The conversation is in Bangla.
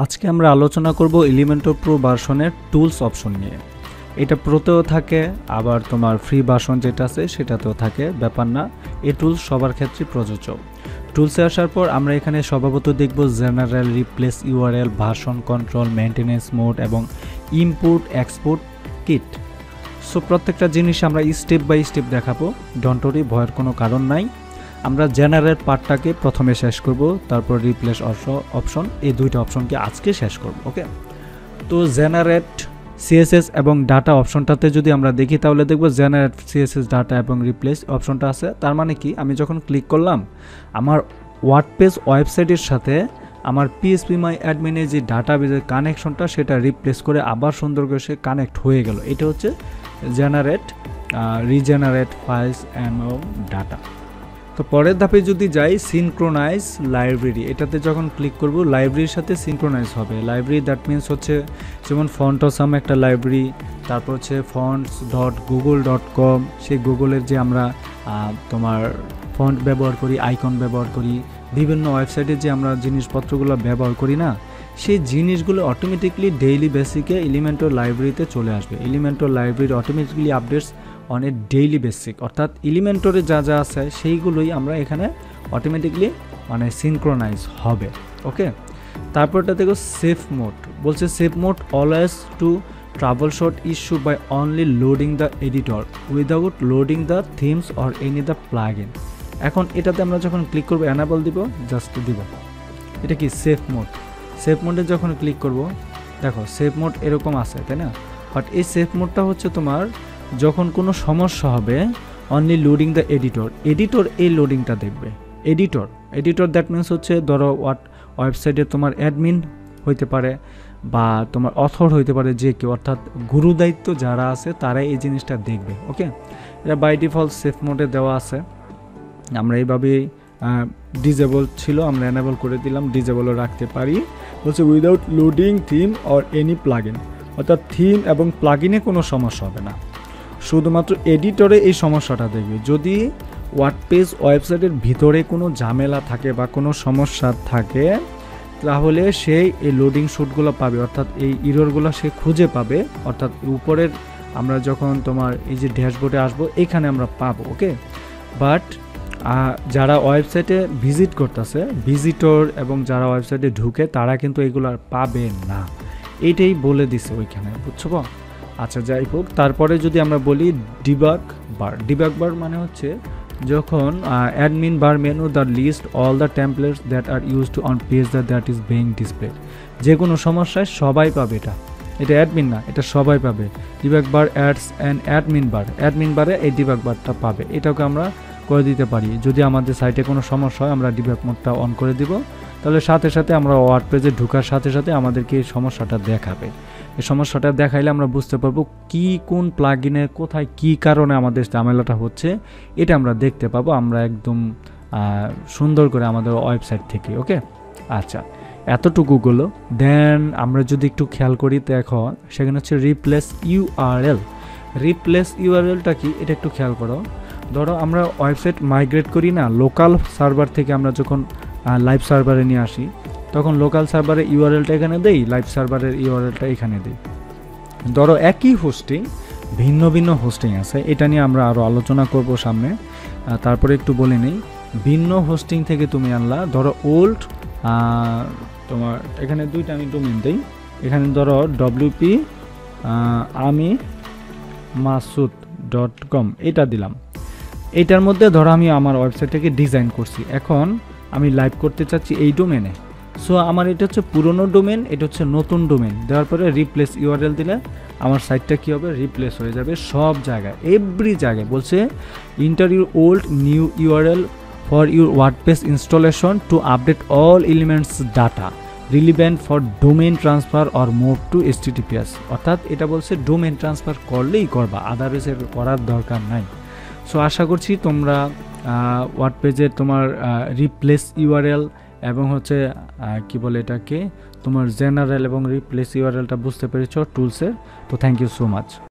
আজকে আমরা আলোচনা করব এলিমেন্টর প্রো ভার্সনের টুলস অপশন নিয়ে। এটা প্রোতেও থাকে, আবার তোমার ফ্রি ভার্সন যেটা আছে সেটাতেও থাকে, ব্যাপার না। এই টুলস সবার ক্ষেত্রে প্রযোজ্য। টুলসে আসার পর আমরা এখানে স্বভাবত দেখব general, replace URL, version control, maintenance mode এবং ইম্পোর্ট এক্সপোর্ট কিট। সো প্রত্যেকটা জিনিস আমরা স্টেপ বাই স্টেপ দেখাবো, ডন্ট ওয়ারি, ভয়ের কোনো কারণ নাই। আমরা জেনারেল পার্টটাকে প্রথমে শেষ করব, তারপর রিপ্লেস অপশন, এই দুইটা অপশনকে আজকে শেষ করব। ওকে, তো জেনারেট সিএসএস এবং ডাটা অপশনটাতে যদি আমরা দেখি তাহলে দেখব জেনারেট সিএসএস ডাটা এবং রিপ্লেস অপশনটা আছে। তার মানে কি, আমি যখন ক্লিক করলাম আমার ওয়ার্ডপ্রেস ওয়েবসাইটের সাথে আমার পিএইচপি মাই অ্যাডমিনের যে ডাটাবেজের কানেকশনটা সেটা রিপ্লেস করে আবার সুন্দর করে সে কানেক্ট হয়ে গেল। এটা হচ্ছে generate regenerate files and data. তো পরের ধাপে যদি যাই, সিনক্রোনাইজ লাইব্রেরি, এটাতে যখন ক্লিক করব লাইব্রেরির সাথে সিনক্রোনাইজ হবে। লাইব্রেরি দ্যাট মিনস হচ্ছে যেমন ফন্টসাম একটা লাইব্রেরি, তারপর হচ্ছে fonts.google.com, সেই গুগলের যে আমরা তোমার ফন্ট ব্যবহার করি, আইকন ব্যবহার করি, বিভিন্ন ওয়েবসাইটে যে আমরা জিনিসপত্রগুলো ব্যবহার করি না, সেই জিনিসগুলো অটোমেটিকলি ডেইলি বেসিকে এলিমেন্টর লাইব্রেরিতে চলে আসবে। Elementor library automatically updates on a daily basic, অর্থাৎ এলিমেন্টরে যা যা আছে সেইগুলোই আমরা এখানে অটোমেটিকলি মানে সিনক্রোনাইজ হবে। ওকে, তারপরটা দেখো সেফ মোড, বলছে safe mode always to troubleshoot issue by only loading the editor without loading the themes or any the plugin. এখন এটাতে আমরা যখন ক্লিক করবো অ্যানাবল দিব, জাস্ট দিব, এটা কি সেফ মোড। সেফ মোডে যখন ক্লিক করব, দেখো সেফ মোড এরকম আছে, তাই না? বাট এই সেফ মোডটা হচ্ছে তোমার যখন কোনো সমস্যা হবে অনলি লোডিং দ্য এডিটর এই লোডিংটা দেখবে। এডিটর দ্যাট মিনস হচ্ছে ধরো ওয়েবসাইটে তোমার অ্যাডমিন হইতে পারে বা তোমার অথর হইতে পারে, যে কেউ, অর্থাৎ গুরু দায়িত্ব যারা আছে তারাই এই জিনিসটা দেখবে। ওকে, এটা বাই ডিফল্ট সেফ মোডে দেওয়া আছে। আমরা এইভাবেই ডিজেবল ছিল, আমরা এনেবল করে দিলাম, ডিজেবলও রাখতে পারি। বলছে without loading theme or any plugin, অর্থাৎ থিম এবং প্লাগইনে কোনো সমস্যা হবে না, শুধুমাত্র এডিটরে এই সমস্যাটা দেখবে। যদি ওয়ার্ডপ্রেস ওয়েবসাইটের ভিতরে কোনো ঝামেলা থাকে বা কোনো সমস্যা থাকে তাহলে সেই এই লোডিং শুটগুলো পাবে, অর্থাৎ এই ইররগুলো সে খুঁজে পাবে, অর্থাৎ উপরের আমরা যখন তোমার এই যে ড্যাশবোর্ডে আসবো এখানে আমরা পাবো। ওকে, বাট যারা ওয়েবসাইটে ভিজিট করতেছে, ভিজিটর এবং যারা ওয়েবসাইটে ঢুকে তারা কিন্তু এগুলো আর পাবে না, এইটাই বলে দিছে ওইখানে, বুঝছো? আচ্ছা, যাই হোক, তারপরে যদি আমরা বলি ডিবাগ বার মানে হচ্ছে যখন admin bar menu the list all the templates that are use to on page that is being display. যে কোনো সমস্যায় সবাই পাবে, এটা অ্যাডমিন না, এটা সবাই পাবে। Debug bar ads and admin বারে এই ডিবাগ বারটা পাবে, এটাকে আমরা করে দিতে পারি। যদি আমাদের সাইটে কোনো সমস্যা হয় আমরা ডিবাগ মোডটা অন করে দিব, তাহলে সাথে সাথে আমরা ওয়ার্ডপ্রেসে ঢোকার সাথে সাথে আমাদেরকে এই সমস্যাটা দেখাবে। এই সমস্যাটা দেখাইলে আমরা বুঝতে পারবো কি কোন প্লাগইনে কোথায় কি কারণে আমাদের ঝামেলাটা হচ্ছে, এটা আমরা দেখতে পাবো আমরা একদম সুন্দর করে আমাদের ওয়েবসাইট থেকে। ওকে, আচ্ছা, এতটুকুগুলো। দেন আমরা যদি একটু খেয়াল করি, দেখো সেখানে হচ্ছে রিপ্লেস ইউআরএলটা কি, এটা একটু খেয়াল করো। ধরো আমরা ওয়েবসাইট মাইগ্রেট করি না, লোকাল সার্ভার থেকে আমরা যখন লাইভ সার্ভারে নিয়ে আসি তখন লোকাল সার্ভারের ইউআরএলটা এখানে দেই, লাইভ সার্ভারের ইউআরএলটা এখানে দেই। ধরো একই হোস্টিং, ভিন্ন ভিন্ন হোস্টিং আছে, এটা নিয়ে আমরা আরও আলোচনা করব সামনে। তারপরে একটু বলে নেই, ভিন্ন হোস্টিং থেকে তুমি আনলা, ধরো ওল্ড তোমার এখানে দুইটা আমি ডোমেন দিই, এখানে ধরো WP AmiMasud.com এটা দিলাম। এটার মধ্যে ধরো আমি আমার ওয়েবসাইটটাকে ডিজাইন করছি, এখন আমি লাইভ করতে চাচ্ছি এই ডোমেনে। সো আমার এটা হচ্ছে পুরনো ডোমেন, এটা হচ্ছে নতুন ডোমেন। দেওয়ার পরে রিপ্লেস ইউআরএল দিলে আমার সাইটটা কী হবে, রিপ্লেস হয়ে যাবে সব জায়গায়, এভরি জায়গায়। বলছে enter your old new URL for your WordPress installation to update all elements data relevant for domain transfer or move to HTTPS, অর্থাৎ এটা বলছে ডোমেন ট্রান্সফার করলেই করবা, আদারওয়াইজ করার দরকার নাই। সো আশা করছি তোমরা ওয়ার্ডপ্রেসের তোমার রিপ্লেস ইউআরএল এবং হচ্ছে কি বলে এটাকে তোমার জেনারেল এবং রিপ্লেস ইউআরএলটা বুঝতে পেরেছো টুলসের। তো থ্যাংক ইউ সো মাচ।